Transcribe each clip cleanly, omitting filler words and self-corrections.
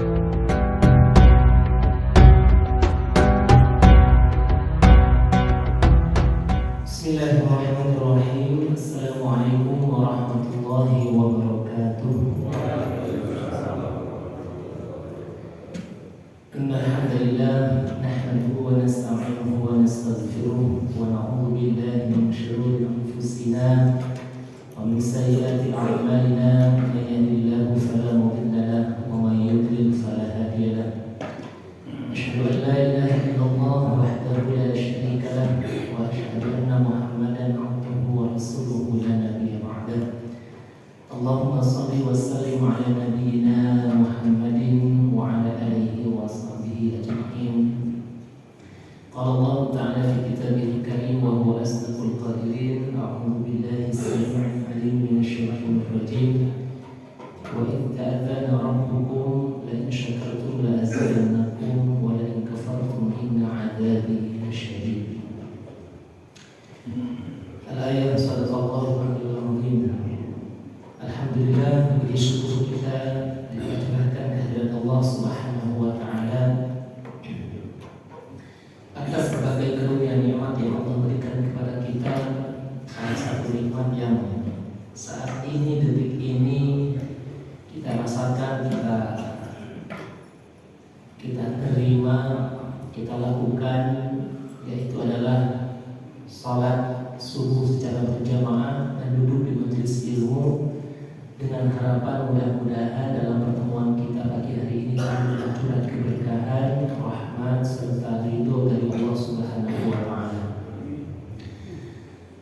Bismillahirrahmanirrahim. Assalamualaikum warahmatullahi wabarakatuh. Innal hamdalillah nahmaduhu wa nasta'inuhu wa nastaghfiruh wa na'udzu billahi min shururi anfusina wa min sayyiati a'malina. Man yahdihillahu fala mudilla lahu wa man yudlil fala hadiya lahu. Asyhadu an la ilaha illallah wahdahu la syarika lahu wa asyhadu anna Muhammadan abduhu wa rasuluhu la nabiyya ba'dahu. Allahumma shalli wa sallim ala nabiyyina Muhammadin wa ala alihi wa sahbihi ajma'in. Qala Allah ta'ala fi kitabihil karim wa huwa asdaqul qa'ilin. A'udzu billahi as-sami'il 'alim minasy syaithanir rajim. Wa in ta'adzana rabbukum la in syakartum la azidannakum wa la in kafartum inna 'adzabi lasyadid. Al-ayat sadaqallahu al-azim. Alhamdulillah, puji syukur kita diaturkan kehadirat Allah Subhanahu wa taala atas berbagai karunia nikmat yang Allah berikan kepada kita. Salah satu nikmat yang saat ini, detik ini kita rasakan, kita terima, kita lakukan, yaitu adalah salat subuh secara berjamaah dan duduk di majelis ilmu, dengan harapan mudah-mudahan dalam pertemuan kita pagi hari ini akan curhat keberkahan, rahmat serta ridho dari Allah Subhanahu wa taala.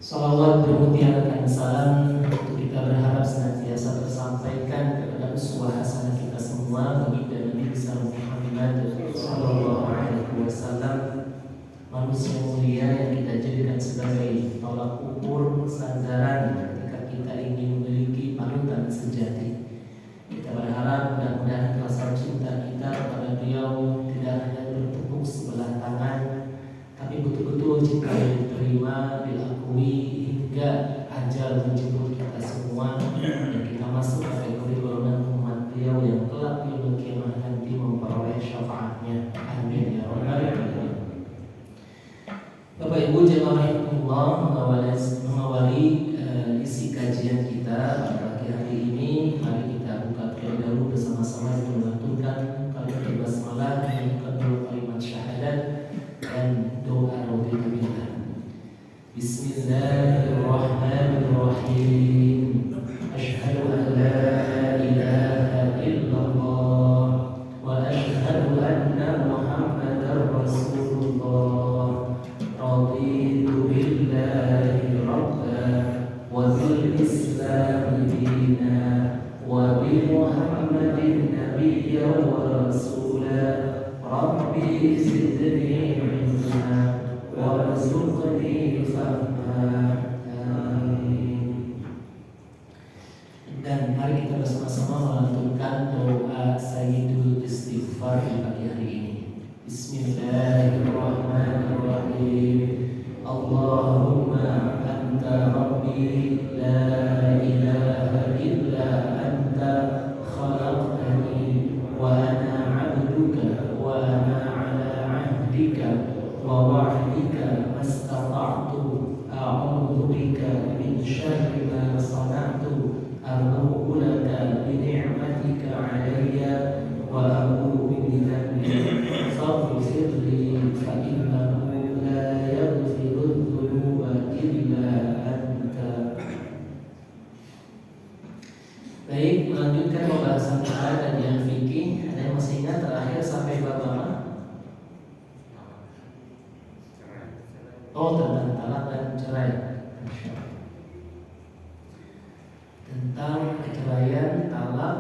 Salawat bermutiarakan salam untuk kita berharap senantiasa tersampaikan kepada uswah hasanah kita semua, baginda Nabi besar Muhammad sallallahu alaihi wasallam, manusia mulia yang kita jadikan sebagai tolak ukur sandaran ketika kita ingin memiliki panutan sejati. Kita berharap mudah-mudahan rasa cinta kita kepada beliau tidak hanya bertepuk sebelah tangan, tapi betul-betul cinta yang diterima, diakui hingga ajal menjemput kita semua, dan kita masuk kategori golongan umat beliau yang kelak di yaumul qiyamah nanti memperoleh syafaatnya. Amin ya rabbal alamin. Bapak Ibu jemaah rahimahullah, mengawali isi kajian kita pada pagi hari ini, mari kita buka terlebih dahulu bersama-sama dengan melantunkan kalimat basmalah, menyebutkan dulu kalimat syahadat dan doa raditu billah. Bismillahirrahmanirrahim. Asyhadu an la ilaha illallah wa asyhadu anna Muhammadar Rasulullah. Raditu billahi rabban wa bil Islam dina wa bi Muhammadin nabiyyan wa rasula. Rabbi zidni ilma warzuqni fahma. Amin. Dan mari kita bersama-sama melantunkan doa Sayyidul Istighfar di pagi hari ini. Bismillahirrahmanirrahim. Allahumma anta rabbi la ilaha illa anta khalaqtani wa ana 'abduka wa ana 'ala 'ahdika wa wa'dika mastata'tu. A'udzu bika min syarri ma sana'tu. Abu'u laka bi ni'matika 'alayya wa abu'u bi dhanbi faghfir li fa innahu la yaghfiru dzunuba illa anta. Baik, melanjutkan pembahasan kita dan yang fikih. Ada yang masih ingat terakhir sampai bab apa? Oh, tentang talak dan cerai. Tentang perceraian, talak,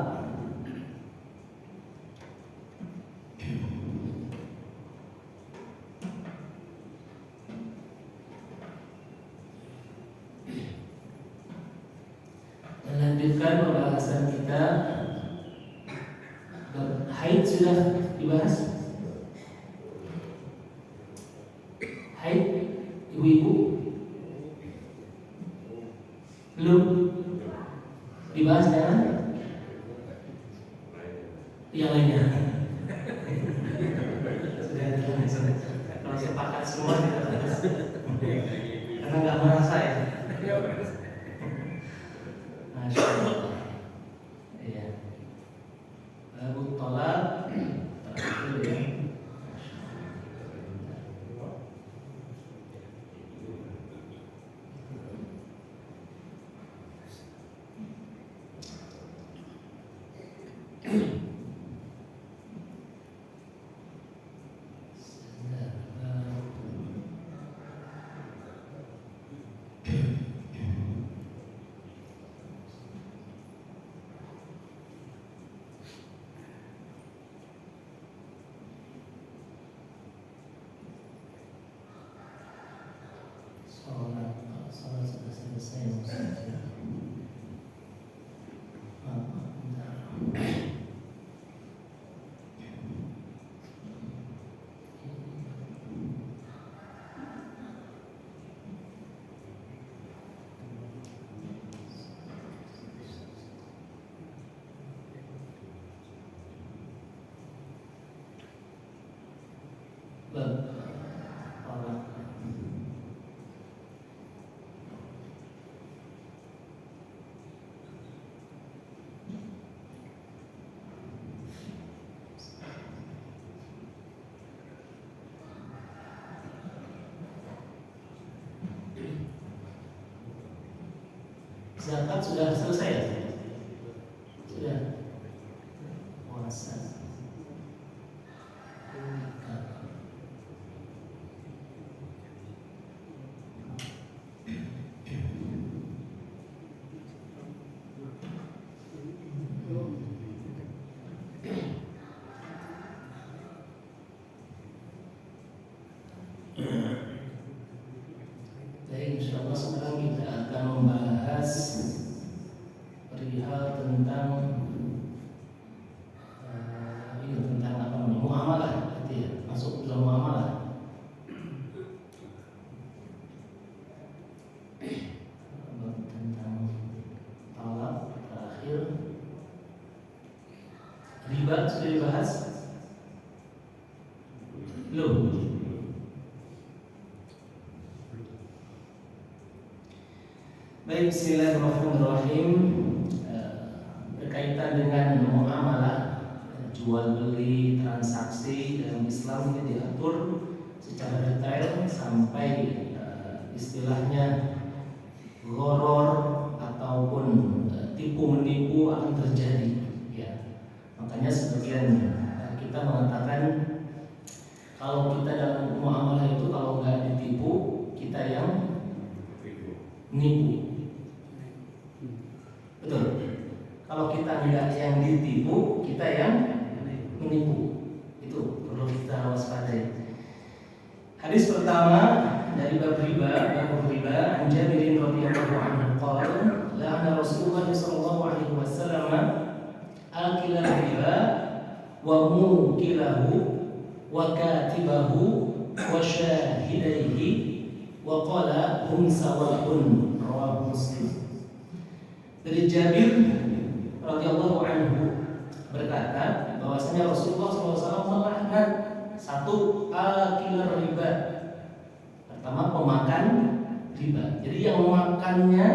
melanjutkan pembahasan kita. Haid sudah dibahas. Haid ibu-ibu belum dibahas kan? yang lainnya. Sudah kalau sepakat semua tidak harus karena nggak merasa ya. Masya Allah. Iya. Abu Tolak terakhir ya. Salat sudah selesai Ustaz. Zakat sudah selesai ya? Sudah. Puasa. Baik, insyaallah sekarang kita akan membahas perihal tentang ini tentang apa namanya muamalah, gitu ya, masuk dalam muamalah. Tentang talak terakhir, riba sudah dibahas belum? Baik, bismillahirrahmanirrahim. Berkaitan dengan muamalah, jual beli, transaksi dalam Islam ini diatur secara detail sampai istilahnya gharar ataupun tipu menipu akan terjadi. Ya, makanya sebagian kita mengatakan kalau kita dalam muamalah itu kalau nggak ditipu kita yang nipu. Betul. Kalau kita tidak yang ditipu, kita yang menipu. Itu perlu kita waspadai. Hadis pertama dari bab riba, an Jabir radhiyallahu anhu qala, la'ana Rasulullah sallallahu alaihi wasallam akila riba wa mukilahu wa katibahu wa syahidaihi wa qala hum sawa'un, rawahu Muslim. Dari Jabir radhiyallahu anhu berkata bahwasanya Rasulullah SAW melaknat satu akil riba. Pertama, pemakan riba. Jadi yang memakannya,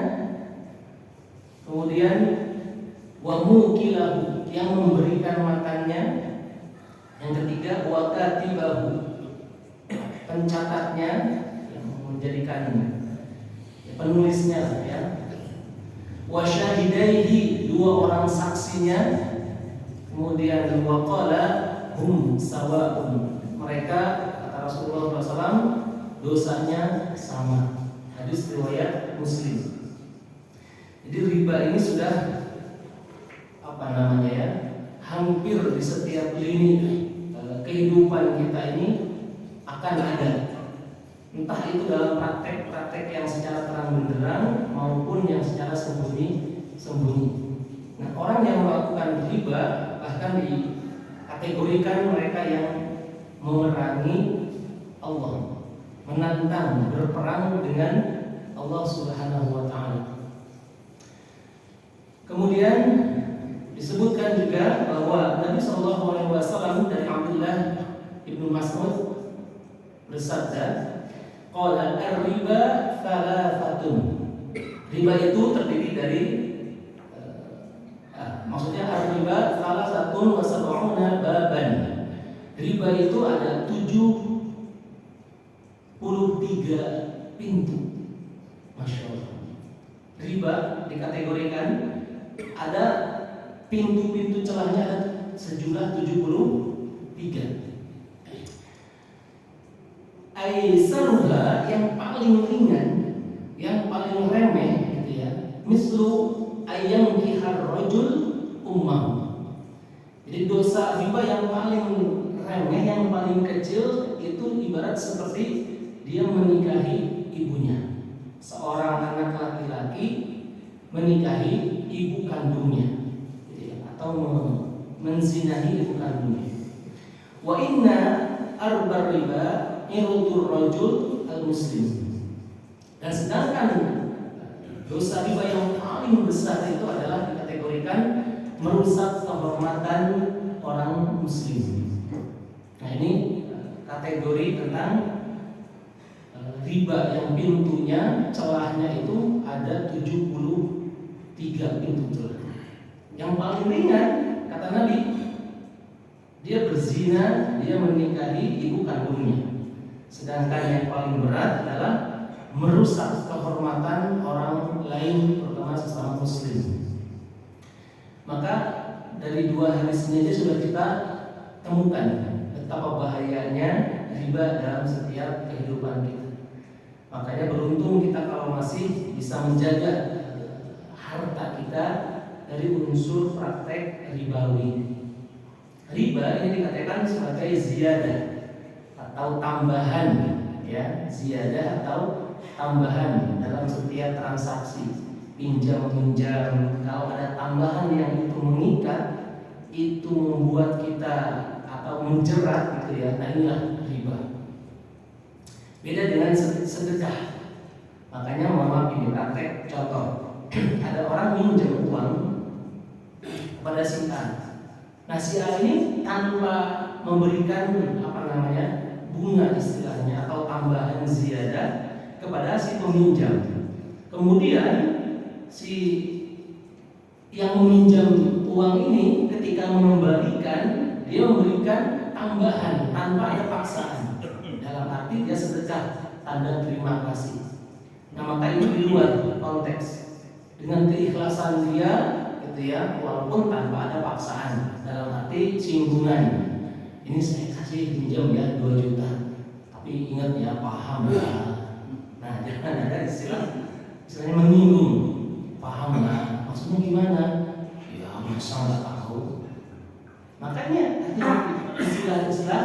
kemudian wa mukilahu, yang memberikan makannya, yang ketiga wa katibahu, pencatatnya, yang menjadikan penulisnya, ya. Wa syahidaihi, dua orang saksinya, kemudian wa qala hum sawa'un, mereka kata Rasulullah SAW dosanya sama. Hadis riwayat Muslim. Jadi riba ini sudah apa namanya ya, hampir di setiap lini kehidupan kita ini akan ada. Entah itu dalam praktek-praktek yang secara terang benderang maupun yang secara sembunyi. Nah, orang yang melakukan riba bahkan dikategorikan mereka yang memerangi Allah, menantang, berperang dengan Allah Subhanahu wa taala. Kemudian Disebutkan juga bahwa Nabi SAW dari Abdullah ibnu Mas'ud bersabda, qala ar-riba thalathatun. Riba itu terdiri dari maksudnya ar-riba thalathatun wa sab'una baban. Riba itu ada 73 pintu. Masya Allah. Riba dikategorikan ada pintu-pintu celahnya ada sejumlah 73. Aisaruha yang paling ringan, yang paling remeh gitu ya. Mislu ayam kihar rajul ummah. Jadi dosa riba yang paling remeh, yang paling kecil itu ibarat seperti dia menikahi ibunya. Seorang anak laki-laki menikahi ibu kandungnya, atau menzinahi ibu kandungnya. Wa inna arbar riba irudur rajul al-muslim. Dan sedangkan dosa riba yang paling besar itu adalah dikategorikan merusak kehormatan orang muslim. Nah, ini kategori tentang riba yang pintunya, celahnya itu ada 73 pintu celah. Yang paling ringan kata Nabi, dia berzina, dia menikahi ibu kandungnya. Sedangkan yang paling berat adalah merusak kehormatan orang lain, terutama sesama muslim. Maka dari dua hadis ini aja sudah kita temukan betapa bahayanya riba dalam setiap kehidupan kita. Makanya beruntung kita kalau masih bisa menjaga harta kita dari unsur praktek ribawi. Riba ini dikatakan sebagai ziyadah atau tambahan, ya, ziyadah atau tambahan dalam setiap transaksi pinjam meminjam. Kalau ada tambahan yang itu mengikat, itu membuat kita atau menjerat gitu ya. Nah, inilah riba. Beda dengan sedekah. Makanya mohon maaf ini praktek contoh. Ada orang minjem uang kepada si A. Nah, si A ini tanpa memberikan bunga istilahnya atau tambahan ziyadah kepada si peminjam. Kemudian si yang meminjam uang ini ketika mengembalikan, dia memberikan tambahan tanpa ada paksaan. Dalam arti dia sedekah, tanda terima kasih. Nah, maka ini di luar konteks. Dengan keikhlasan dia, gitu ya, walaupun tanpa ada paksaan. Dalam arti singgungan. Ini saya kasih pinjam ya 2 juta. Tapi ingat ya, paham lah. Nah, jangan ada istilahnya menyinggung. Paham lah. Maksudnya gimana? Ya, masa nggak tahu. Makanya istilah-istilah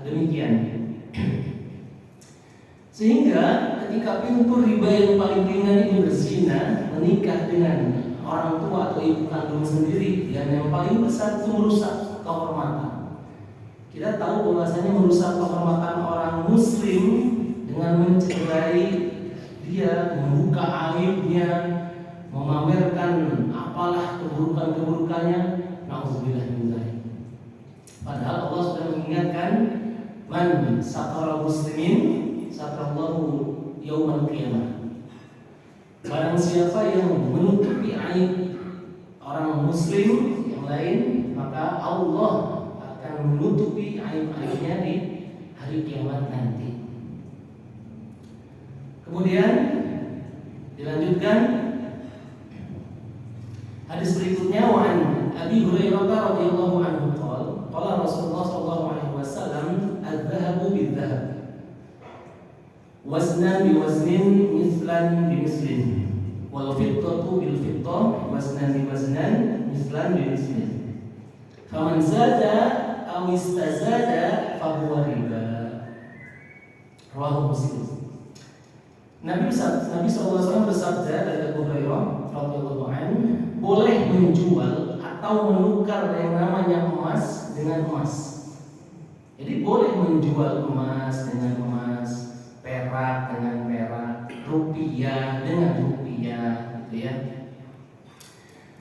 demikian. Sehingga ketika pintu riba yang paling ringan ini berzina, menikah dengan orang tua atau ibu kandung sendiri, dan yang paling besar itu merusak kehormatan. Kita tahu bahwasanya merusak kehormatan orang muslim dengan mencederai dia, membuka aibnya, memamerkan apalah keburukan-keburukannya. Nauzubillah min dzalik. Padahal Allah sudah mengingatkan, man satara muslimin satarallahu yaumal qiyamah. Barang siapa yang menutupi aib orang muslim yang lain, maka Allah akan menutupi aib-aibnya di hari kiamat nanti. Kemudian dilanjutkan hadis berikutnya, wa an Abi Hurairah radhiyallahu anhu qala Rasulullah sallallahu alaihi wasallam, adz-dzahabu bidz-dzahab waznan biwaznin mislan bimislin wal fiddatu bil fiddah waznan biwaznan mislan bimislin faman zada aw istazada fahuwa riba. Rawahu Muslim. Nabi SAW bersabda dari Abu Hurairah radhiyallahu anhu, boleh menjual atau menukar yang namanya emas dengan emas. Jadi boleh menjual emas dengan emas, perak dengan perak, rupiah dengan rupiah, gitu ya.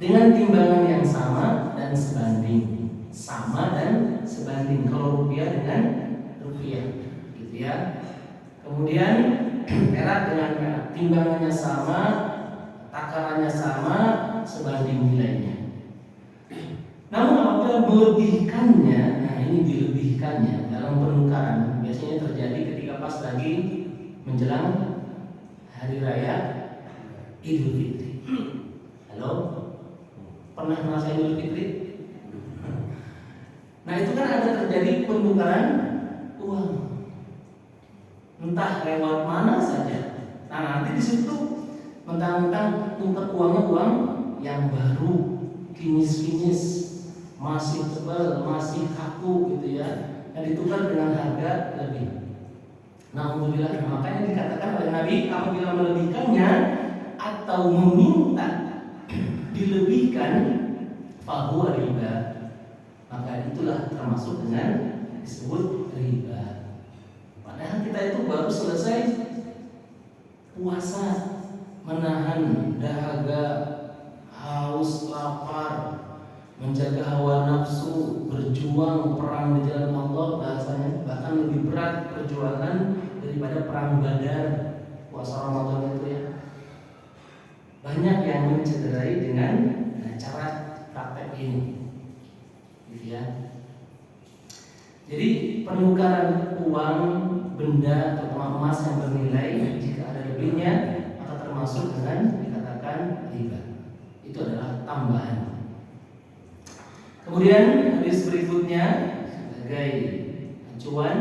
dengan timbangan yang sama dan sebanding. Sama dan sebanding. Kalau rupiah dengan rupiah, gitu ya. Kemudian perak dengan perak, timbangannya sama, takarannya sama, sebanding nilainya. Namun apabila melebihkannya, nah ini dilebihkannya dalam penukaran biasanya terjadi ketika pas lagi menjelang hari raya Idul Fitri. Halo, pernah merasakan Idul Fitri? Nah itu kan ada terjadi penukaran uang, entah lewat mana saja. Nah nanti di situ mentang-mentang tukar uangnya uang yang baru, kinis-kinis, masih tebal, masih kaku gitu ya, yang ditukar dengan harga lebih. Alhamdulillah, makanya dikatakan oleh Nabi apabila melebihkannya atau meminta dilebihkan, fahuwa riba, maka itulah termasuk dengan disebut riba. Padahal kita itu baru selesai puasa, menahan dahaga, haus, lapar, menjaga hawa nafsu, berjuang perang di jalan Allah, bahasanya bahkan lebih berat perjuangan daripada perang Badar, puasa Ramadan itu ya. Banyak yang mencederai dengan cara praktek ini, gitu ya. Jadi penukaran uang, benda atau emas yang bernilai jika ada lebihnya maka termasuk dengan dikatakan riba. Itu adalah tambahan. Kemudian hadis berikutnya sebagai acuan,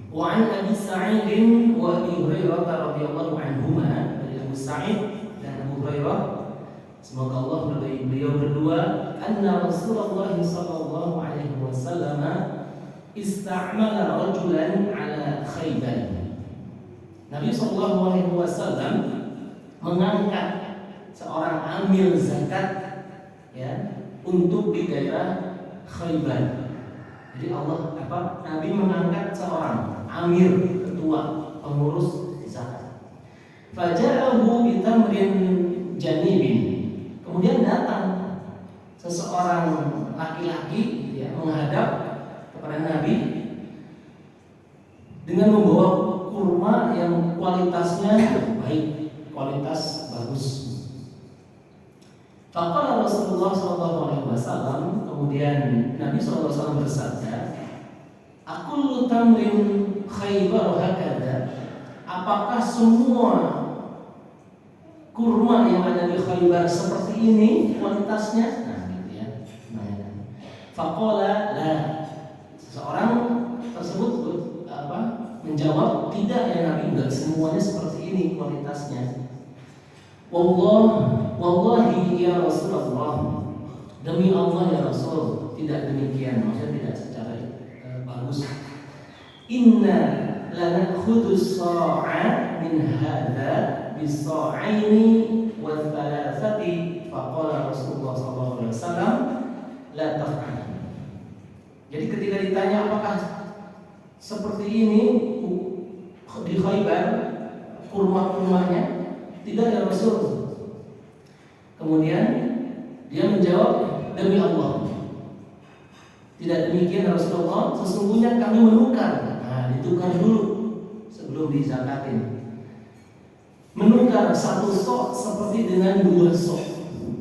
wa an Abi Sa'id wa Abi Hurairah radhiyallahu anhuma, dari Abu Sa'id dan Abu Hurairah, semoga Allah meridai beliau berdua, anna Rasulullah sallallahu alaihi wasallam ista'mala rajulan ala Khaybar. Nabi sallallahu alaihi wasallam mengangkat seorang amil zakat ya untuk di daerah Khaybar. Jadi Nabi mengangkat seorang amir, ketua, pengurus zakat. Faja'ahu bitamrin janibin. Kemudian datang seseorang laki-laki ya, menghadap kepada Nabi dengan membawa kurma yang kualitasnya baik, kualitas bagus. Faqala Rasulullah SAW, kemudian Nabi SAW bersabda, "Aqullu tamrin Khaybar hakada?" Apakah semua kurma yang ada di Khaybar seperti ini kualitasnya? Nah, gitu ya. Faqala la. Seseorang tersebut menjawab, "Tidak ya Nabi, enggak semuanya seperti ini kualitasnya." Wallahi ya Rasulullah, demi Allah ya Rasul, tidak demikian, maksudnya tidak secara bagus. Inna lanakhudhu as-sa'a min hadha bis-sa'aini wa thalathati. Faqala Rasulullah sallallahu alaihi wasallam, la taf'al. Jadi ketika ditanya apakah seperti ini di Khaybar kurma-kurmanya, tidak ya Rasul. Kemudian dia menjawab, demi Allah, tidak demikian Rasulullah, sesungguhnya kami menukar. Nah, ditukar dulu sebelum dizakatin. Menukar satu sok seperti dengan dua sok,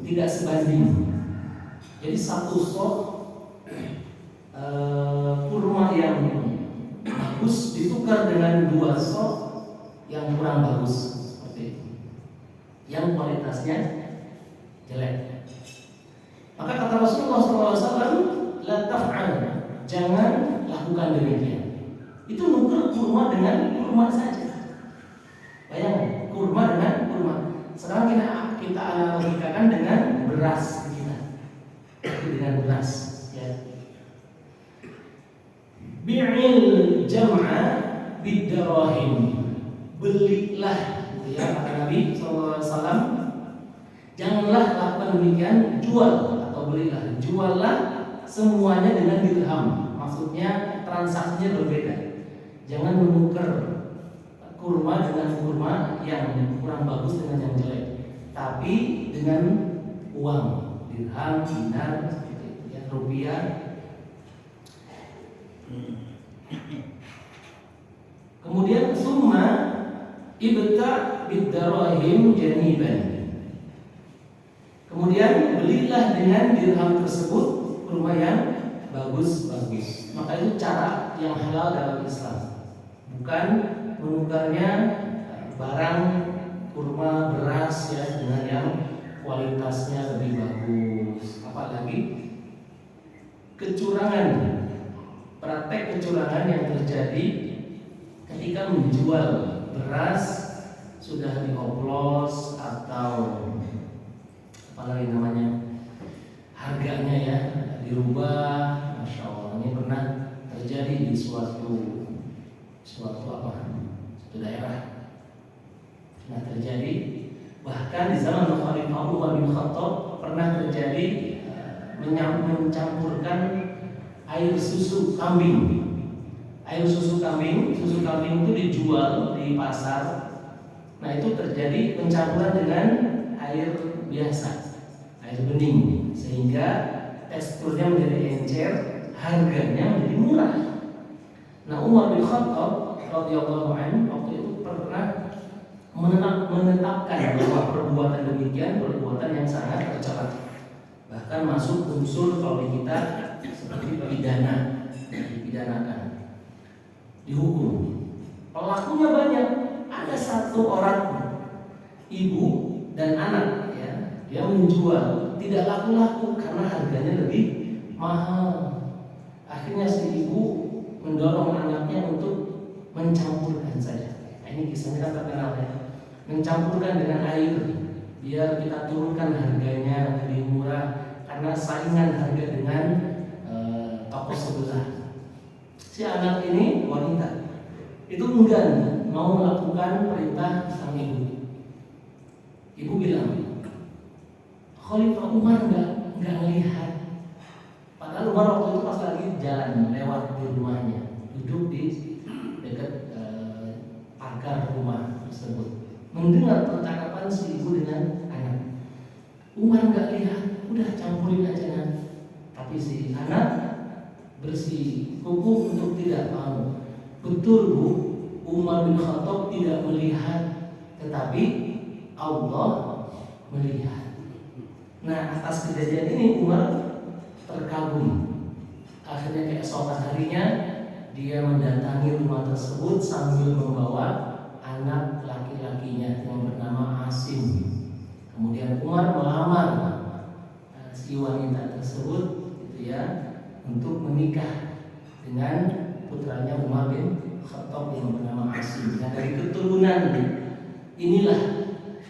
tidak sebanding. Jadi satu sok kurma yang bagus ditukar dengan dua sok yang kurang bagus, seperti itu, yang kualitasnya jelek. Maka kata Rasulullah SAW, la taf'al, jangan lakukan demikian. Itu nukar kurma dengan kurma saja. Bayangkan, kurma dengan kurma. Sekarang kita analogikakan dengan beras kita, dengan beras. Ya. Bi'il jam'a bid-darahim, belilah, ya kata Nabi SAW, janganlah lakukan demikian, jual atau belilah, juallah semuanya dengan dirham, maksudnya transaksinya berbeda. Jangan menukar kurma dengan kurma yang kurang bagus dengan yang jelek, tapi dengan uang, dirham, dinar, ya, rupiah. Kemudian summa ibta bidarahim janiban. Kemudian belilah dengan dirham tersebut kurma yang bagus-bagus. Maka itu cara yang halal dalam Islam. Bukan menukarnya barang kurma beras ya dengan yang kualitasnya lebih bagus. Apalagi kecurangan, praktek kecurangan yang terjadi ketika menjual beras sudah dioplos atau apalagi namanya harganya ya dirubah. Masya Allah, ini pernah terjadi di suatu daerah. Pernah terjadi, bahkan di zaman Khalifah Umar bin Khattab pernah terjadi mencampurkan air susu kambing. Susu kambing itu dijual di pasar. Nah, itu terjadi pencampuran dengan air biasa, air bening, sehingga teksturnya menjadi encer, harganya menjadi murah. Nah, Umar bin Khattab radhiyallahu anhu waktu itu pernah menetapkan bahwa perbuatan demikian perbuatan yang sangat tercela, bahkan masuk unsur kalau di kita seperti pidana, dipidanakan, dihukum. Pelakunya banyak, ada satu orang ibu dan anak ya, dia menjual tidak laku-laku karena harganya lebih mahal. Akhirnya si ibu mendorong anaknya untuk mencampurkan saja. Nah, ini kisahnya kan terkenal ya, mencampurkan dengan air biar kita turunkan harganya lebih murah karena saingan harga dengan toko sebelah. Si anak ini wanita itu enggan mau melakukan perintah sang ibu. Ibu bilang, Khalifah Umar enggak melihat. Padahal Umar waktu itu pas lagi jalan lewat di rumahnya, duduk di dekat pagar rumah tersebut, mendengar percakapan si ibu dengan anak. Umar enggak lihat, udah campurin aja kan. Tapi si anak bersih kukuh untuk tidak mau. Betul Bu, Umar bin Khattab tidak melihat, tetapi Allah melihat. Nah, atas kejadian ini Umar terkagum. Akhirnya keesokan harinya dia mendatangi rumah tersebut sambil membawa anak laki-lakinya yang bernama Asim. Kemudian Umar melamar si wanita tersebut gitu ya, untuk menikah dengan putranya Umar bin Khattab yang bernama Asim. Nah, dari keturunan inilah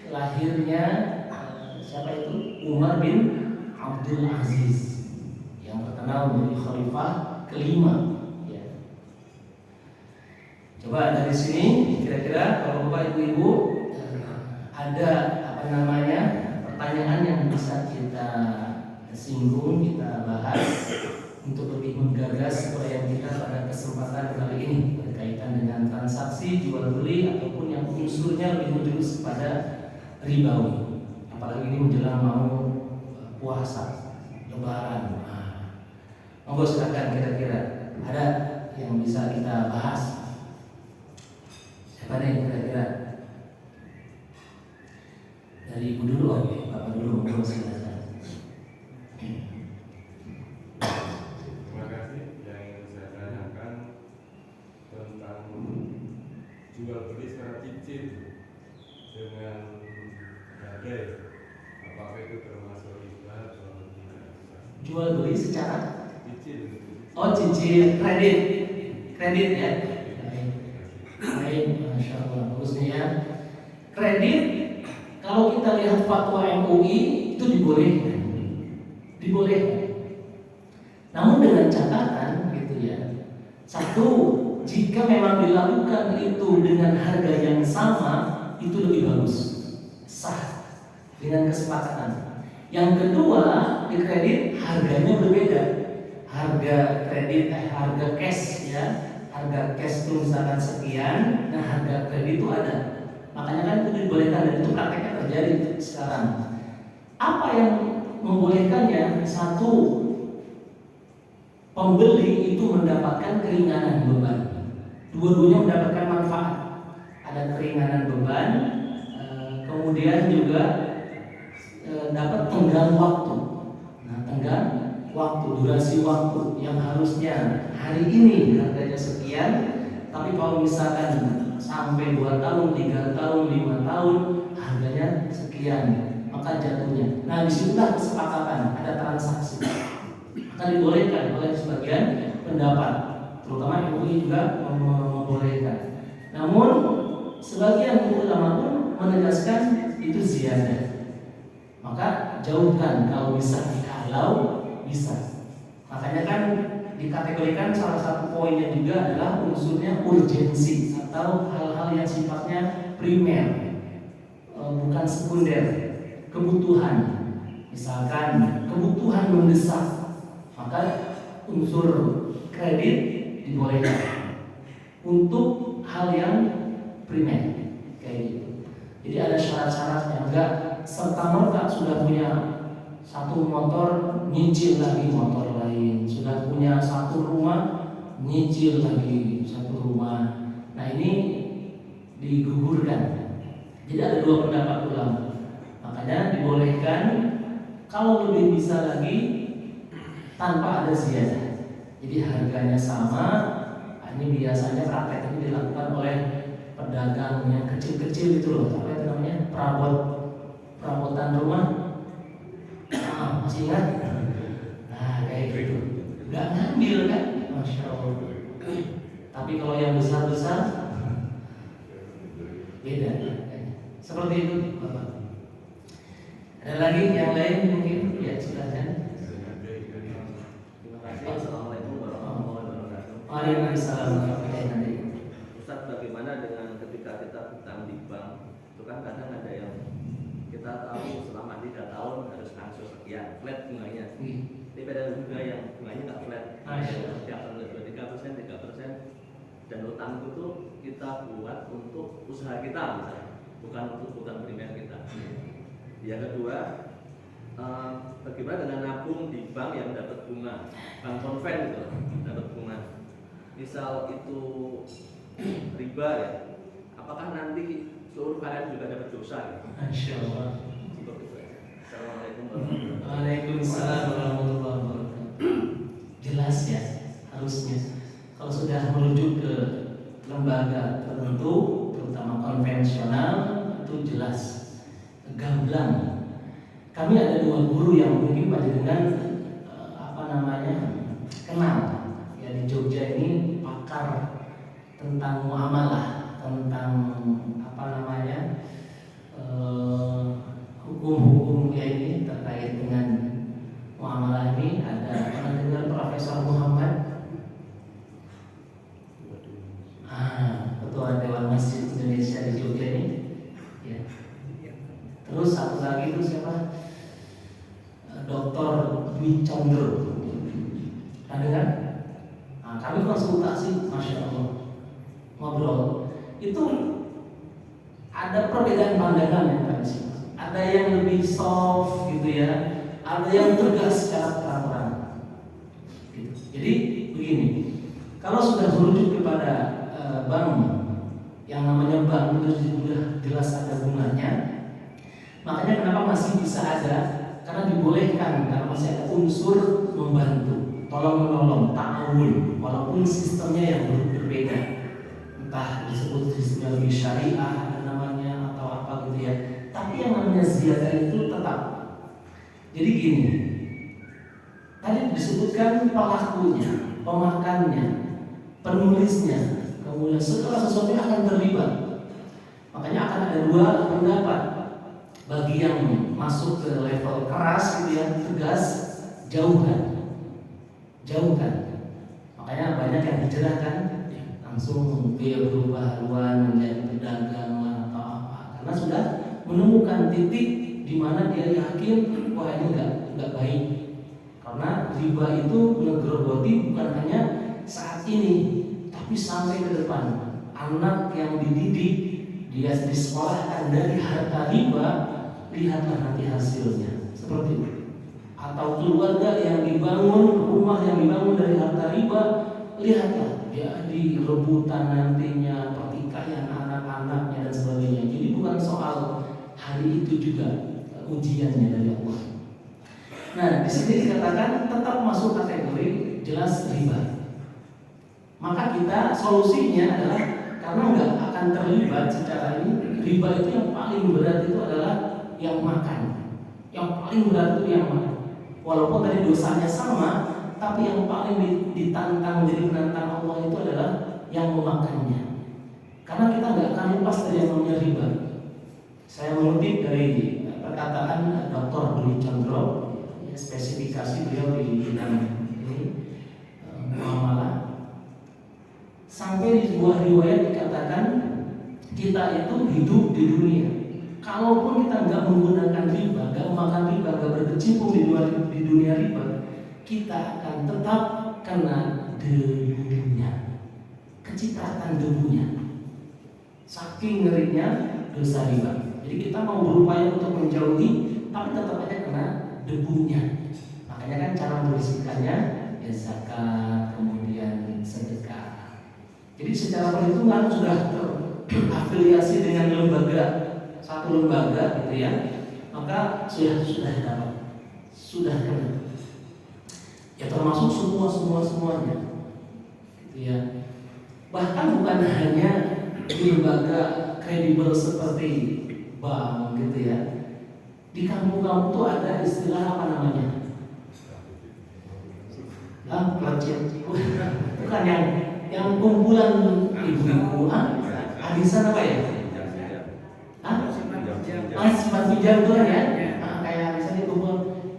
lahirnya siapa itu? Umar bin Abdul Aziz yang terkenal menjadi khalifah kelima ya. Coba dari sini kira-kira kalau Bapak Ibu ada pertanyaan yang bisa kita singgung, kita bahas untuk lebih menggagas proyek kita pada kesempatan kali ini berkaitan dengan transaksi jual beli ataupun yang unsurnya lebih menjurus kepada ribawi. Apalagi ini menjelang mau puasa, lebaran. Monggo silakan, kira-kira ada yang bisa kita bahas. Siapa nih kira-kira? Dari ibu dulu, Bapak dulu, monggo silakan. Terima kasih. Yang ingin saya tanyakan tentang jual beli secara cicil dengan gadai, apakah itu termasuk riba atau tidak? Jual beli secara Cicil. oh cicil, kredit ya. Baik, masya Allah, bagusnya ya. Kredit kalau kita lihat fatwa MUI itu dibolehkan. Namun dengan catatan gitu ya. Satu, jika memang dilakukan itu dengan harga yang sama, itu lebih bagus, sah dengan kesepakatan. Yang kedua, di kredit harganya berbeda. Harga kredit, harga cash ya, harga cash itu misalkan sekian, nah harga kredit itu ada. Makanya kan itu dibolehkan dan itu prakteknya terjadi sekarang. Apa yang membolehkannya, satu, pembeli itu mendapatkan keringanan beban. Dua-duanya mendapatkan manfaat. Ada keringanan beban, kemudian juga dapat tenggang waktu. Nah, tenggang waktu, durasi waktu yang harusnya hari ini harganya sekian, tapi kalau misalkan sampai 2 tahun, 3 tahun, 5 tahun harganya sekian, maka jatuhnya. Nah, disitulah kesepakatan, ada transaksi. Maka dibolehkan oleh sebagian pendapat, terutama MUI juga membolehkan. Namun sebagian ulama pun menegaskan itu ziyadah. Maka jauhkan kalau bisa, Makanya kan dikategorikan salah satu poinnya juga adalah unsurnya urgensi atau hal-hal yang sifatnya primer, bukan sekunder, kebutuhan. Misalkan kebutuhan mendesak, maka unsur kredit dibolehkan untuk hal yang primer kayak gitu. Jadi ada syarat-syaratnya, enggak serta-merta sudah punya satu motor nyicil lagi motor lain, sudah punya satu rumah nyicil lagi satu rumah. Nah, ini digugurkan. Jadi ada dua pendapat ulama. Makanya dibolehkan kalau lebih bisa lagi tanpa ada ziyadah. Jadi harganya sama. Ini biasanya praktek ini dilakukan oleh pedagang yang kecil-kecil itu loh, apa itu namanya, perabotan rumah. Masih ingat? Nah, kayak gitu. Gak ngambil kan? Masya Allah. Tapi kalau yang besar-besar beda. Seperti itu, Bapak. Ada lagi yang lain mungkin? Ya, silakan. Terima kasih. Assalamualaikum warahmatullahi wabarakatuh. Waalaikumsalam warahmatullahi wabarakatuh. Ustaz, bagaimana dengan ketika kita hutang di bank? Itu kan kadang ada yang kita tahu selama 3 tahun harus langsung sekian flat bunganya. Tapi ada juga yang bunganya nggak flat, tiap tahun 3%, 3%. Dan utang itu tuh kita buat untuk usaha kita misalnya, bukan untuk utang primer kita. Yang kedua, bagaimana dengan nabung di bank yang dapat bunga, bank konven itu dapat bunga. Misal itu riba ya, apakah nanti seluruh kalian juga dapat dosa? Masya Allah. Assalamualaikum warahmatullahi wabarakatuh. Waalaikumsalam warahmatullahi wabarakatuh. Jelas ya, harusnya kalau sudah merujuk ke lembaga tertentu, terutama konvensional, itu jelas gamblang. Kami ada 2 guru yang mungkin panjenengan kenal ya, di Jogja ini pakar tentang muamalah, tentang hukum-hukum ya ini terkait dengan muamalah ini. Ada pernah dengar Profesor Muhammad, Ketua Dewan Masjid Indonesia di Jogja ini ya. Terus satu lagi itu siapa? Dr. Dwi Chandra. Ada kan? Nah, kami konsultasi, Masya Allah, ngobrol. Itu ada perbedaan pandangan ya Pak. Ada yang lebih soft gitu ya, ada yang tegas secara terang-terang. Jadi begini, kalau sudah merujuk kepada bank, yang namanya bank itu sudah jelas ada bunganya, makanya kenapa masih bisa ada? Karena dibolehkan, karena masih ada unsur membantu, tolong menolong, ta'awun, walaupun sistemnya yang berbeda, entah disebut sistemnya lebih syariah ada namanya atau apa gitu ya. Tapi yang namanya ziyadah itu tetap. Jadi gini, tadi disebutkan pelakunya, pemakannya, penulisnya, kemudian segala sesuatu yang akan terlibat. Makanya akan ada 2 pendapat. Bagi yang masuk ke level keras gitu ya, tegas, jauhkan. Makanya banyak yang dicerahkan, langsung dia berubah haluan menjadi pedagang atau apa, karena sudah menemukan titik di mana dia yakin wah ini enggak baik. Karena riba itu menggerogoti bukan hanya saat ini, tapi sampai ke depan. Anak yang dididik, dia disekolahkan dari harta riba, lihatlah nanti hasilnya. Seperti itu. atau keluarga yang dibangun, rumah yang dibangun dari harta riba, lihatlah jadi rebutan nantinya, pertikaian anak-anaknya dan sebagainya. Jadi bukan soal hari itu juga ujiannya dari Allah. Nah, di sini dikatakan tetap masuk kategori jelas riba. Maka kita solusinya adalah karena nggak akan terlibat secara ini, riba itu yang paling berat itu adalah yang makan. Yang paling berat itu yang makan. Walaupun tadi dosanya sama, tapi yang paling ditantang menjadi penantang Allah itu adalah yang memakannya. Karena kita nggak akan lepas dari yang namanya riba. Saya mengutip dari perkataan Dr. Dwi Chandra, spesifikasi beliau di bidang ini muamalah. Sampai di sebuah riwayat dikatakan kita itu hidup di dunia. Kalaupun kita nggak menggunakan riba, nggak makan riba, nggak berkecimpung di dunia riba, kita akan tetap kena debunya, kecipratan debunya. Saking ngerinya dosa riba. Jadi kita mau berupaya untuk menjauhi, tapi tetap aja kena debunya. Makanya kan cara membersihkannya ya zakat, kemudian sedekah. Jadi secara perhitungan sudah terafiliasi dengan lembaga, satu lembaga gitu ya, maka sudah dapat, sudah kena. Ya termasuk semuanya, gitu ya. Bahkan bukan hanya di lembaga kredibel seperti bank gitu ya. Di kampung-kampung tuh ada istilah apa namanya? Bukan yang kumpulan ibu-ibu, arisan apa ya? Simpan pinjam tuh ya, kayak arisan itu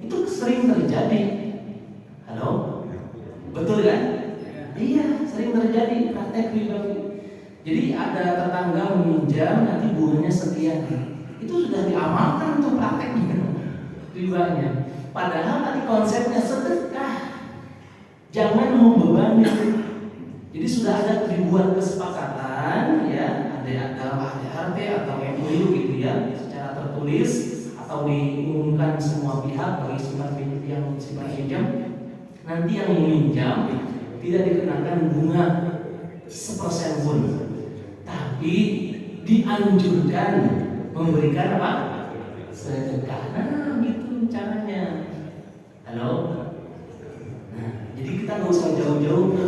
itu sering terjadi. Halo, betul kan? Iya, sering terjadi praktek riba. Jadi ada tetangga meminjam, nanti bunganya sekian. Itu sudah diamalkan untuk prakteknya ribanya. Padahal tadi konsepnya sedekah, jangan membebani. Jadi sudah ada ribuan kesepakatan ya, ada dalam ADRT atau MOU gitu ya, secara tertulis atau diumumkan semua pihak bagi yang simpan pinjam. Nanti yang meminjam tidak dikenakan bunga 1% pun, tapi dianjurkan memberikan apa? Sedekah. Nah, gitu caranya. Halo. Nah, jadi kita nggak usah jauh-jauh ke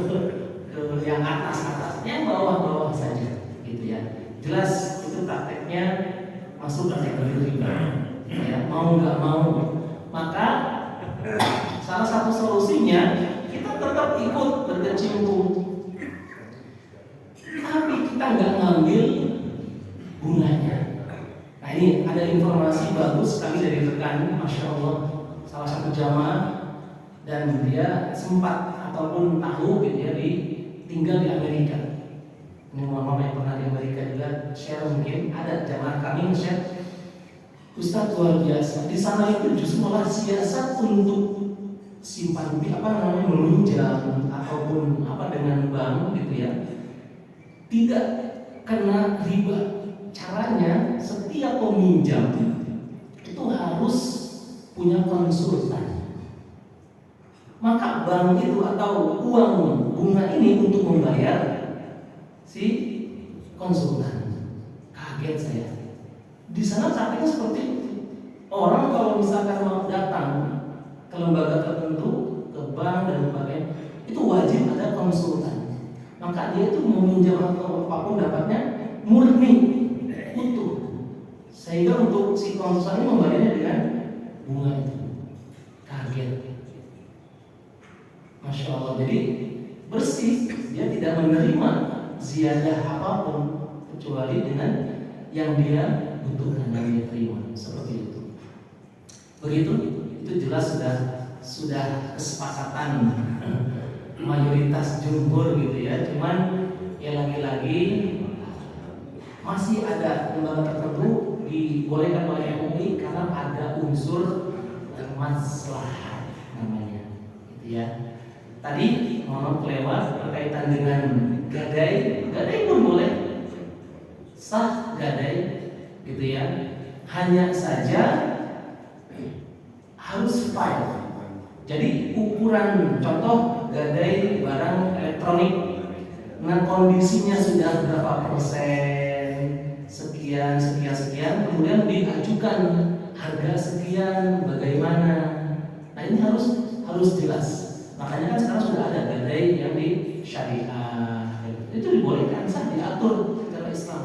yang atas-atas, yang bawah-bawah saja, gitu ya. Jelas itu prakteknya masuk kategori riba. Ya, mau nggak mau, maka salah satu solusinya kita tetap ikut berkecimpung, tapi kita nggak ngambil bunganya. Nah ini ada informasi bagus sekali dari rekan, masya Allah, salah satu jamaah, dan dia sempat ataupun tahu gitu ya tinggal di Amerika. Ini mama yang pernah di Amerika juga share, mungkin ada jamaah kami share, Ustaz luar biasa. Di sana itu justru malah siasat untuk simpan meminjam ataupun dengan bank gitu ya, tidak kena riba. Caranya setiap peminjam itu harus punya konsultan. Maka bank itu atau uang bunga ini untuk membayar si konsultan. Kaget saya. Di sana praktiknya seperti itu. Orang kalau misalkan mau datang ke lembaga tertentu, ke bank dan sebagainya, itu wajib ada konsultan. Maka dia itu meminjam atau apapun dapatnya murni, utuh. Sehingga untuk si konsultan ini membayarnya dengan bunga itu. Kaget. Masya Allah. Jadi bersih, dia tidak menerima ziyadah apapun kecuali dengan yang dia butuhkan dan dia terima, seperti itu. Begitu, itu jelas sudah kesepakatan mayoritas jumhur gitu ya. Cuman ya lagi-lagi masih ada lembaga tertentu dibolehkan oleh MUI karena ada unsur maslahat namanya, gitu ya. Tadi mohon kelewat berkaitan dengan gadai pun boleh, sah gadai, gitu ya. Hanya saja harus file. Jadi ukuran contoh gadai barang elektronik, nah kondisinya sudah berapa persen, sekian, kemudian diajukan harga sekian, bagaimana? Nah ini harus jelas. Makanya kan sekarang sudah ada gadai yang di syariah, itu dibolehkan, sah, diatur secara Islam,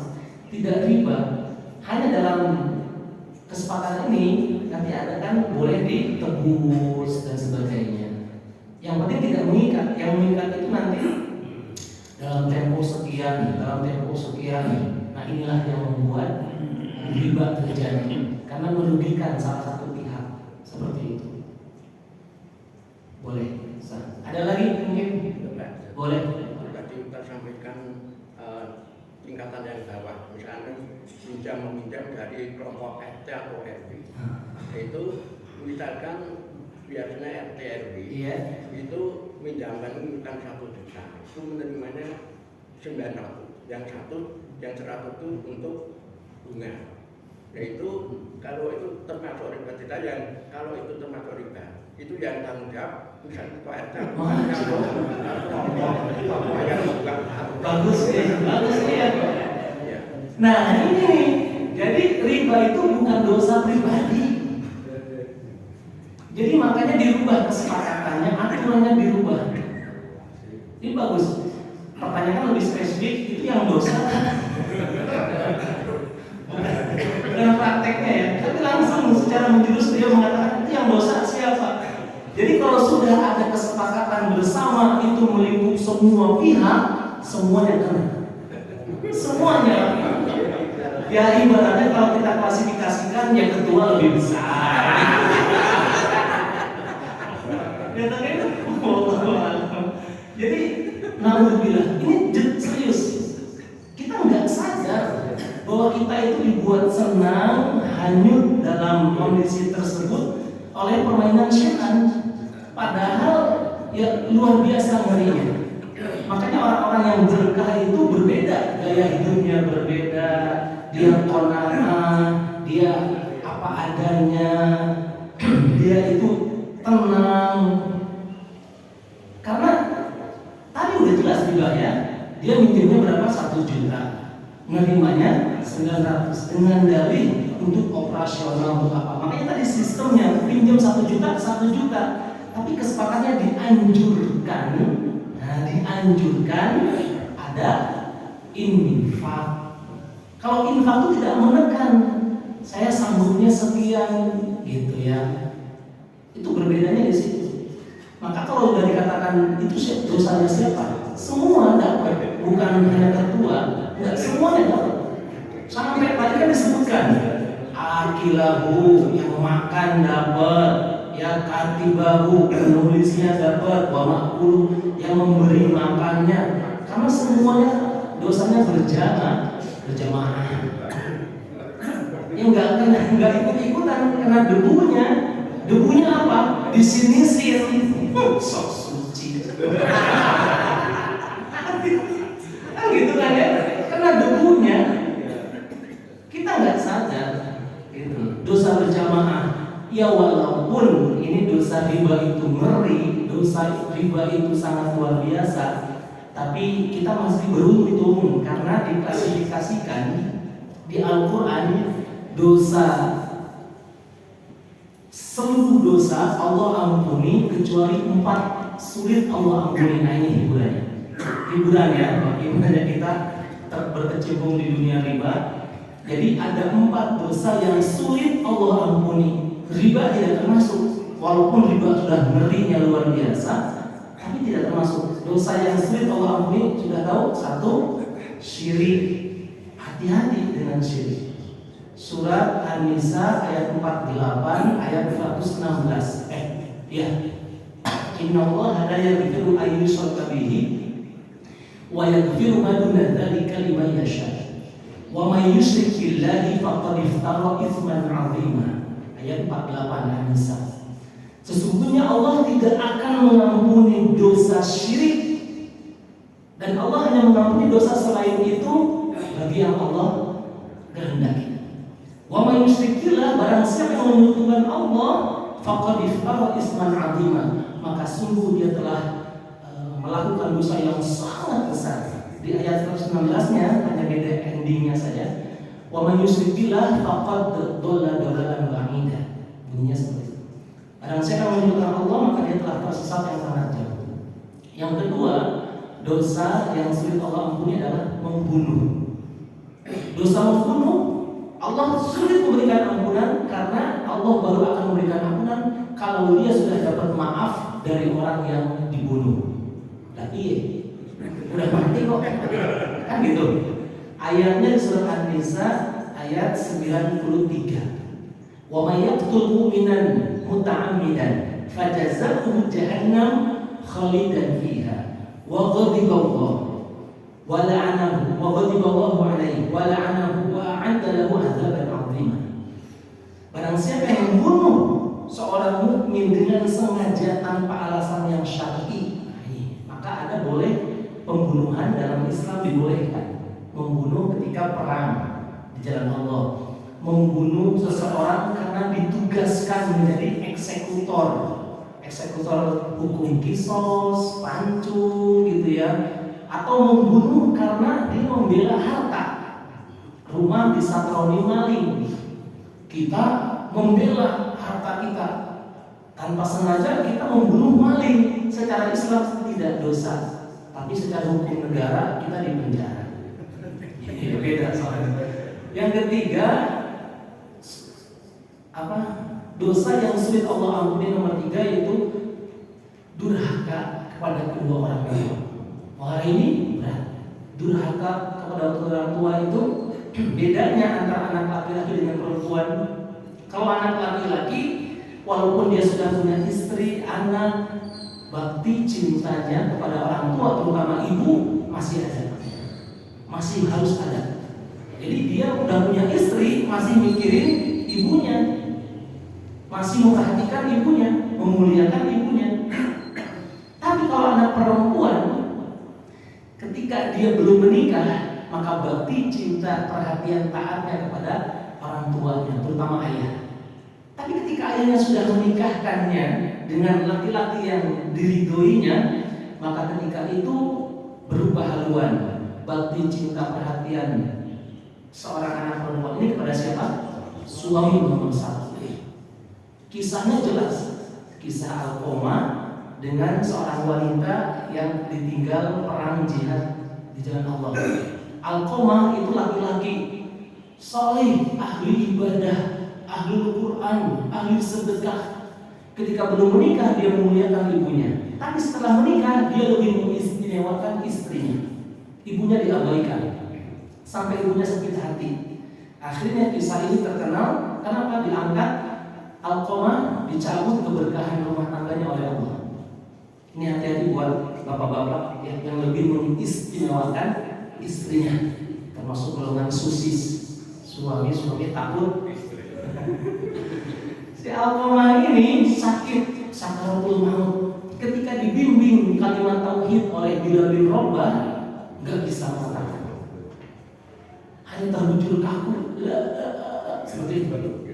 tidak riba. Hanya dalam kesepakatan ini nanti ada kan boleh ditebus dan sebagainya. Yang penting tidak mengikat. Yang mengikat itu nanti dalam tempo sekian. Nah inilah yang membuat riba terjadi karena merugikan salah satu pihak seperti itu. Boleh. Ada lagi mungkin? Boleh. Tadi kita sampaikan tingkatan yang bawah, misalnya meminjam dari kelompok RT atau RW. Itu misalkan biasanya RT RW itu minjamkan bukan 1 juta, itu menerimanya 900, yang 100 itu untuk bunga. Yaitu kalau itu termasuk riba, kita yang kalau itu termasuk riba, itu yang tanggung jawab misalnya Pak RT. Bagus ya. Nah ini, jadi riba itu bukan dosa pribadi. Jadi makanya dirubah kesepakatannya, aturannya dirubah. Ini bagus. Pertanyaan lebih spesifik, itu yang dosa. Bukan prakteknya ya, tapi langsung secara menjurus dia mengatakan itu yang dosa siapa. Jadi kalau sudah ada kesepakatan bersama itu melingkup semua pihak, semuanya kena. Semuanya. Ya ibaratnya kalau kita klasifikasikan yang ketua lebih besar. Jadi naudzubillah, ini serius. Kita nggak sadar bahwa kita itu dibuat senang, hanyut dalam kondisi tersebut oleh permainan syaitan. Padahal ya luar biasa ngerinya. Makanya orang-orang yang berkah itu berbeda, gaya hidupnya berbeda, dia qanaah, dia apa adanya, dia itu tenang. Karena tadi udah jelas juga ya, dia minjemnya berapa? 1 juta, nerimanya 900 dengan dalih untuk operasional untuk apa. Makanya tadi sistemnya pinjam 1 juta, 1 juta, tapi kesepakatannya dianjurkan. Nah, dianjurkan ada infak. Kalau infak itu tidak menekan, saya sanggupnya sekian gitu ya. Itu berbedanya di situ. Maka kalau sudah dikatakan itu dosanya siapa? Semua dapat, bukan hanya ketua, enggak, semuanya dapat. Sampai tadi kan disebutkan akilahu, yang makan dapat, ya katibahu, penulisnya dapat, wa ma'kulu, yang memberi makannya. Karena semuanya dosanya berjamaah. Yang enggak ikut-ikutan kena debunya. Debunya apa? Disinisin. Sok suci. Kan gitu kan ya? Kena debunya. Kita nggak sadar. Gitu. Dosa berjamaah. Ya walaupun ini dosa riba itu ngeri, dosa riba itu sangat luar biasa, tapi kita masih beruntung karena diklasifikasikan di Al-Quran dosa, seluruh dosa Allah ampuni kecuali 4 sulit Allah ampuni. Nah ini hiburan ya bagaimana kita berkecimpung di dunia riba. Jadi ada 4 dosa yang sulit Allah ampuni. Riba tidak termasuk, walaupun riba sudah ngerinya luar biasa, tapi tidak termasuk. Dosa yang sulit Allah ampuni sudah tahu. 1, syirik. Hati-hati dengan syirik. Surat An-Nisa ayat 48 ayat 116. Ya. Innallaha la yaghfiru an yushraka bihi wa yaghfiru ma duna dzalika liman yasha. Wa may yusyrik billahi faqad iftara itsman 'azima. Ayat 48 An-Nisa. Sesungguhnya Allah tidak akan mengampuni dosa syirik, dan Allah hanya mengampuni dosa selain itu bagi yang Allah kehendaki. Wa may yusyrik billah, barang siapa yang menyekutukan Allah, faqad iftara isman 'azima, maka sungguh dia telah melakukan dosa yang sangat besar. Di ayat 119-nya hanya beda endingnya saja. Wa man yusyrik billah faqad dhalla dhalalan ba'ida. Bunyinya seperti itu. Barang siapa menyekutukan Allah maka dia telah tersesat yang sangat jauh. Yang kedua, dosa yang sulit Allah ampuni adalah membunuh. Dosa membunuh, Allah sulit memberikan ampunan karena Allah baru akan memberikan ampunan kalau dia sudah dapat maaf dari orang yang dibunuh. Tapi udah mati kok, kan gitu. Ayatnya di surat An-Nisa ayat 93. Wa may yaqtul mu'minan muta'ammidan fajazaohu jahannam khalidan fiha wa ghadiba Allah wa la'anahu wa ghadiba Allahu alaihi wa la'anahu wa a'adda lahu 'adzaban 'azima. Barang siapa yang membunuh seorang mukmin dengan sengaja tanpa alasan yang syar'i, maka ada boleh pembunuhan dalam Islam dibolehkan. Membunuh ketika perang di jalan Allah, membunuh seseorang karena ditugaskan menjadi eksekutor hukum kisos, pancung gitu ya, atau membunuh karena dia membela harta, rumah disatroni maling, kita membela harta kita tanpa sengaja kita membunuh maling. Secara Islam tidak dosa, tapi secara hukum negara kita dipenjara. Ini beda soalnya. Yang ketiga, dosa yang sulit Allah ampuni nomor 3 yaitu durhaka kepada kedua orang tua. Hari ini berat. Durhaka kepada orang tua itu bedanya antara anak laki-laki dengan perempuan. Kalau anak laki-laki, walaupun dia sudah punya istri, anak, bakti cintanya kepada orang tua, terutama ibu, masih ada, masih harus ada. Jadi dia udah punya istri, masih mikirin ibunya, masih memperhatikan ibunya, memuliakan ibunya. Tapi kalau anak perempuan, ketika dia belum menikah, maka bakti cinta, perhatian, taatnya kepada orang tuanya, terutama ayah. Tapi ketika ayahnya sudah menikahkannya dengan laki-laki yang diridhoinya, maka ketika itu berubah haluan bakti cinta perhatian seorang anak perempuan ini kepada siapa? Suami nomor 1. Kisahnya jelas, kisah Alqamah dengan seorang wanita yang ditinggal perang jihad di jalan Allah. Alqamah itu laki-laki soleh, ahli ibadah, ahli Quran, ahli sedekah. Ketika belum menikah dia memuliakan ibunya, tapi setelah menikah dia lebih mengistimewakan istrinya. Ibunya diabaikan sampai ibunya sakit hati. Akhirnya kisah ini terkenal. Kenapa diangkat? Alqamah dicabut keberkahan rumah tangganya oleh Allah. Ini hati-hati buat bapak-bapak yang lebih mengistimewakan istrinya, termasuk golongan susis. Suami takut. Si Alqamah ini sakit sakaratul maut. Ketika dibimbing kalimat tauhid oleh Bilal bin Rabah, nggak bisa mengatakan, hanya terbujur kaku seperti itu.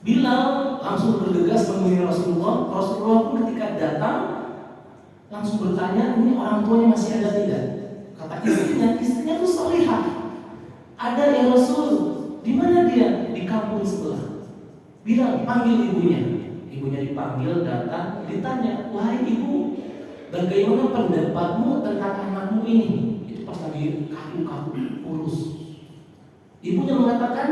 Bilal langsung bergegas menemui Rasulullah. Rasulullah pun ketika datang langsung bertanya, ini orang tuanya masih ada tidak? Kata istrinya itu salihah. Ada ya Rasul. Di mana dia? Di kampung sebelah. Bilal panggil ibunya. Ibunya dipanggil, datang, ditanya, wahai ibu, bagaimana pendapatmu tentang anakmu ini? Itu pas lagi kaku-kaku, kurus. Ibunya mengatakan,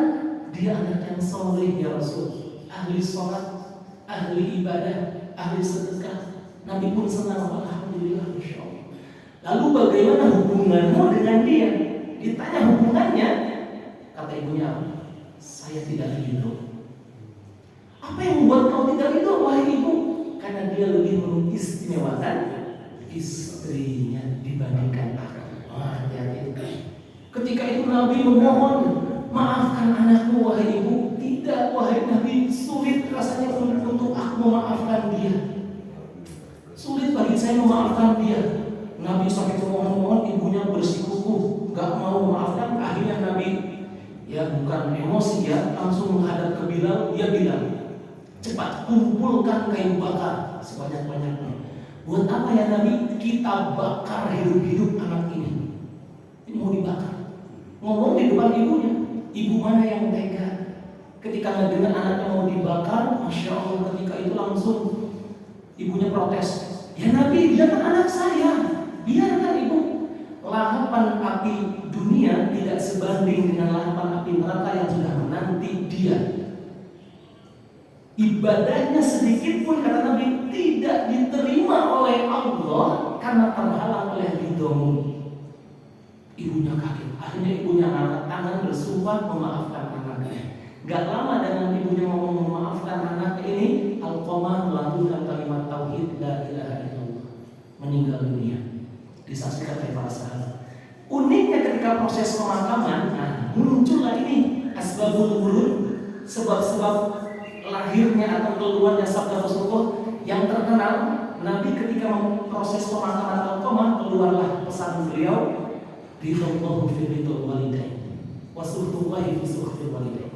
dia anak yang soleh ya Rasul, ahli sholat, ahli ibadah, ahli sedekah. Nabi pun senang, alhamdulillah, masya Allah. Lalu bagaimana hubunganmu dengan dia? Ditanya hubungannya, kata ibunya, saya tidak ridho. Apa yang membuat kau tidak ridho, wahai ibu? Karena dia lebih mengistimewakan istrinya dibandingkan aku. Hati-hati. Ketika itu Nabi memohon, maafkan anakku wahai ibu. Tidak wahai Nabi, sulit rasanya untuk aku memaafkan dia. Sulit bagi saya memaafkan dia. Nabi sampai memohon-mohon, ibunya bersikukuh, gak mau memaafkan. Akhirnya Nabi, ya bukan emosi ya, langsung menghadap ke Bilal. Ya Bilal, cepat kumpulkan kayu bakar sebanyak-banyaknya. Buat apa ya Nabi? Kita bakar hidup-hidup anak ini. Ini mau dibakar. Ngomong di depan ibunya. Ibu mana yang tega? Ketika mendengar anaknya mau dibakar, Masya Allah, ketika itu langsung ibunya protes. Ya Nabi, dia kan anak saya. Biarkan ibu. Lahapan api dunia tidak sebanding dengan lahapan api neraka yang sudah menanti dia. Ibadahnya sedikit pun, kata Nabi, tidak diterima oleh Allah karena terhalang oleh ridhomu. Ibunya kaget. Akhirnya ibunya angkat tangan bersumpah memaafkan anaknya. Gak lama dengan ibunya ngomong memaafkan anaknya ini, Alqamah melantunkan kalimat tauhid la ilaha illallah, meninggal dunia. Disaksikan oleh para sahabat. Uniknya ketika proses pemakaman, muncullah ini asbabul wurud, sebab-sebab lahirnya atau keluarnya sabda Rasulullah yang terkenal. Nabi ketika proses pemakaman Alqamah, keluarlah pesan beliau, ridallahu fi ridal walidain wa suhtullahi fi suhtil walidain.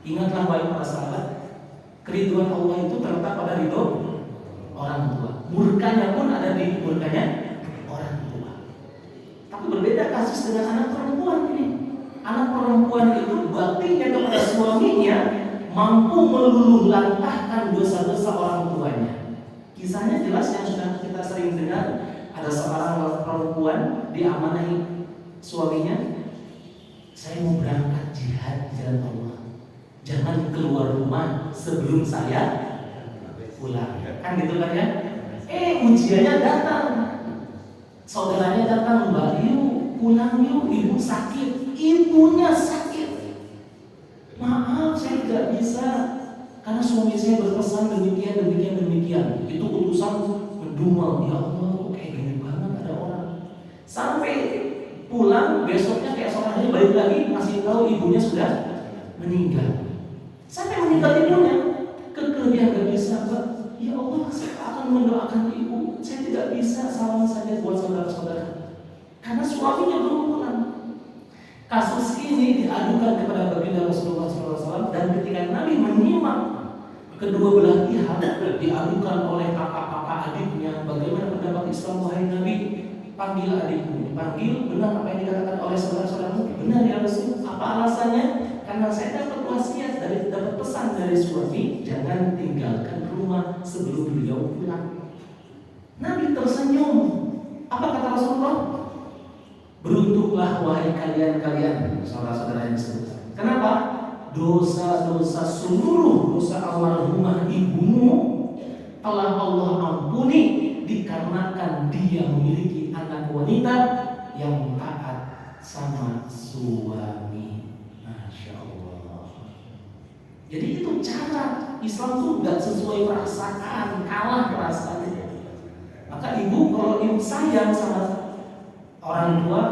Ingatlah wahai para sahabat, keriduan Allah itu terletak pada ridho orang tua. Murkanya pun ada di murkanya orang tua. Tapi berbeda kasus dengan anak perempuan ini. Anak perempuan itu baktinya kepada suaminya mampu meluluh lantahkan dosa-dosa orang tuanya. Kisahnya jelas yang sudah kita sering dengar. Ada seorang perempuan diamanahi suaminya, saya mau berangkat jihad di jalan Allah. Jangan keluar rumah sebelum saya pulang. Kan gitu kan ya? Ujiannya datang. Saudaranya datang, Mbak, yuk pulang yuk, ibu sakit. Ibunya sakit. Maaf, saya tidak bisa karena suami saya berpesan demikian. Itu utusan mendumel. Ya Allah, kok kayak gini banget ada orang. Sampai pulang besoknya kayak seorang hari balik lagi masih tahu ibunya sudah meninggal. Sampai meninggal ibunya, kekelebihan gak bisa, Mbak. Ya Allah, saya akan mendoakan ibu. Saya tidak bisa, salam saja buat saudara-saudara. Karena suaminya belum pulang. Kasus ini diadukan kepada baginda Rasulullah SAW, dan ketika Nabi menyimak kedua belah pihak, diadukan oleh kakak-kakak adiknya, bagaimana pendapat Islam wahai Nabi? Panggil adikmu, dipanggil, benar apa yang dikatakan oleh saudara-saudaramu? Benar ya Rasul. Apa alasannya? Karena saya dapat wasiat dapat pesan dari suami, jangan tinggalkan rumah sebelum beliau pulang. Nabi tersenyum. Apa kata Rasulullah? Beruntuklah wahai kalian saudara-saudara yang disebut. Kenapa? Dosa-dosa seluruh dosa almarhumah ibumu telah Allah ampuni dikarenakan dia memiliki anak wanita yang taat sama suami. Masya Allah. Jadi itu cara Islam tuh gak sesuai perasaan, kalah perasaannya. Maka ibu kalau ibu sayang sama orang tua,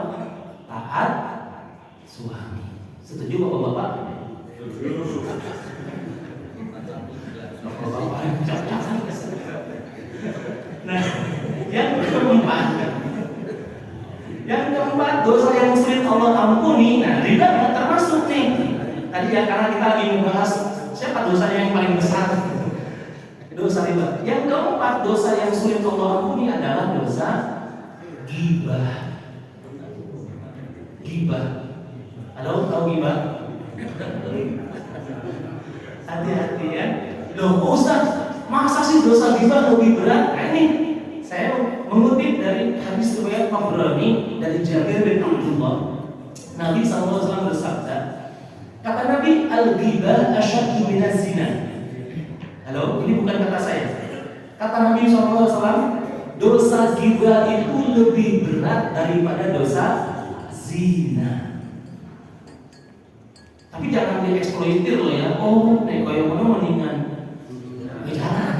taat suami. Setuju bapak-bapak? Setuju. Bapak-bapak nah, yang keempat dosa yang sulit Allah ampuni. Nah, riba nggak termasuk nih. Tadi ya karena kita lagi membahas siapa dosanya yang paling besar. Dosa riba. Yang keempat dosa yang sulit Allah ampuni adalah dosa ghibah. Ghibah. Halo, tahu ghibah? Hati-hati ya. Loh, Ustaz, masa sih dosa ghibah lebih berat? Nah, ini saya mengutip dari hadis riwayat Tabrani dari Jabir bin Abdullah. Nabi SAW bersabda, kata Nabi, al-ghibah asyaddu minaz zina. Halo, ini bukan kata saya. Kata Nabi SAW, dosa ghibah itu lebih berat daripada dosa zina. Tapi jangan dieksploitir loh ya. Oh, nek koyo ngono mendingan. Jangan.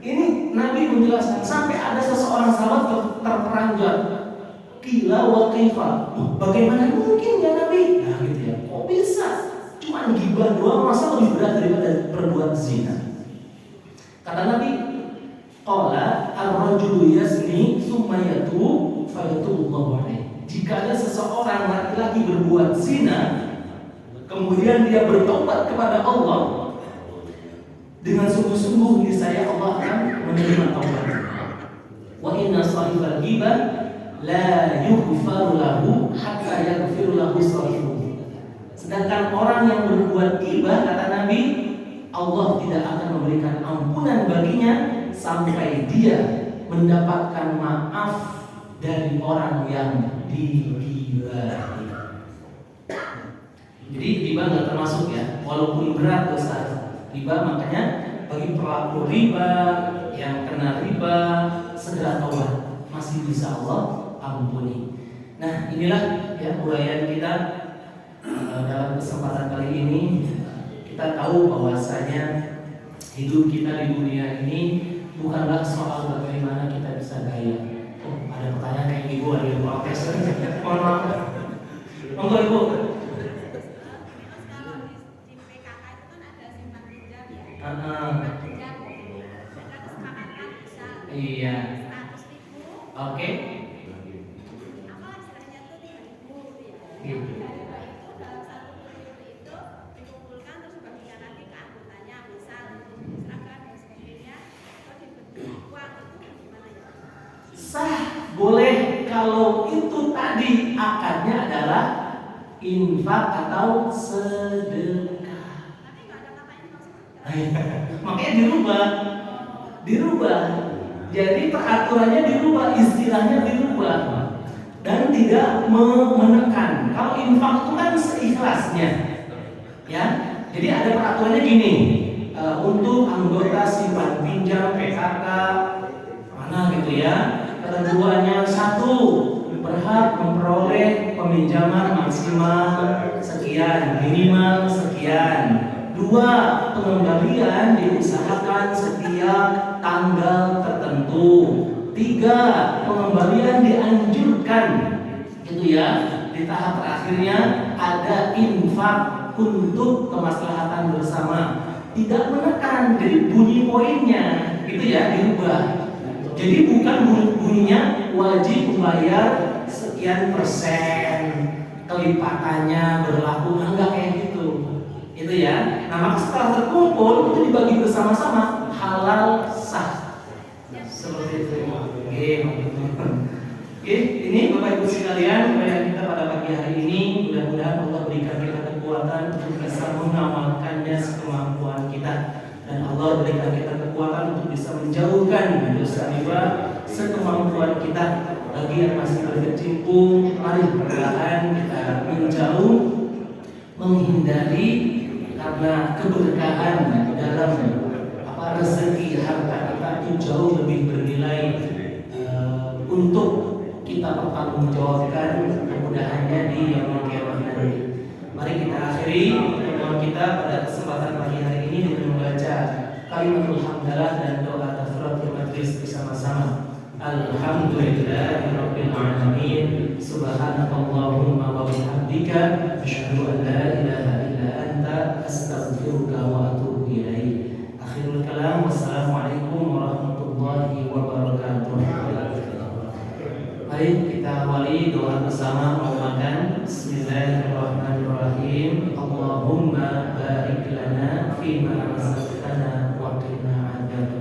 Ini Nabi menjelaskan sampai ada seseorang sahabat terperanjat. Qila wa kaifa? Bagaimana mungkin ya Nabi? Nah gitu ya. Kok bisa? Cuman ghibah doang masa lebih berat daripada berbuat zina? Kata Nabi, qala ar-rajulu yazni tsumma yatub fa yatubullahu alaihi. Jika ada seseorang laki-laki berbuat zina, kemudian dia bertobat kepada Allah, dengan sungguh-sungguh niscaya Allah akan menerima taubat. Wa inna sahibal ghibah la yughfaru lahu hatta yaghfiru lahu sahibuhu. Sedangkan orang yang berbuat ghibah, kata Nabi, Allah tidak akan memberikan ampunan baginya sampai dia mendapatkan maaf dari orang yang digibahi. Jadi riba nggak termasuk ya, walaupun berat dosa riba. Makanya bagi pelaku riba yang kena riba segera taubat, masih bisa Allah ampuni. Nah, inilah ya uraian kita dalam kesempatan kali ini. Kita tahu bahwasanya hidup kita di dunia ini bukanlah soal bagaimana kita bisa gaya. Oh, ada pertanyaan kayak ibu, ada yang protes. Mohon maaf. Monggo ibu. Iya. Oke. Gitu. Sah, boleh kalau itu tadi akadnya adalah infak atau sedekah. Makanya dirubah. Jadi peraturannya dirubah, istilahnya dirubah dan tidak menekan. Kalau infak itu kan seikhlasnya, ya. Jadi ada peraturannya gini, untuk anggota simpan pinjam PKK mana gitu ya. Keduanya satu, berhak memperoleh peminjaman maksimal sekian, minimal sekian. Dua, pengembalian diusahakan setiap tanggal tertentu. Tiga, pengembalian dianjurkan, gitu ya. Di tahap terakhirnya ada infak untuk kemaslahatan bersama. Tidak menekan, jadi bunyi poinnya, gitu ya, diubah. Jadi bukan bunyinya wajib membayar sekian persen, kelipatannya berlaku, enggak kayak gitu. Itu ya. Nah, maka setelah terkumpul itu dibagi bersama-sama, halal sah. Seperti itu. Oke, ini Bapak Ibu sekalian, yang kita pada pagi hari ini, mudah-mudahan Allah berikan kita kekuatan untuk bisa mengamalkannya sekemampuan kita. Dan Allah berikan kita kekuatan untuk bisa menjauhkan dosa riba sekemampuan kita. Bagi yang masih berkecimpung, mari perlahan kita menjauh, menghindari, karena keberkahan dalam rezeki harta kita itu jauh lebih bernilai untuk kita pertanggungjawabkan kemudahannya di yaumul qiyamah nanti. Mari kita akhiri pertemuan kita pada kesempatan pagi hari ini dengan membaca kalimatul hamdalah dan doa tafsiratul majlis bersama-sama. Alhamdulillahirabbil alamin. Subhanakallahumma wa bihamdika asyhadu an la ilaha illa anta astaghfiruka wa atubu ilaik. Akhirul kalam, wassalamualaikum warahmatullahi wabarakatuh. Baik, kita awali doa bersama mengucapkan Bismillahirrahmanirrahim. Allahumma barik lana fima razaqtana wa qina adzabannar.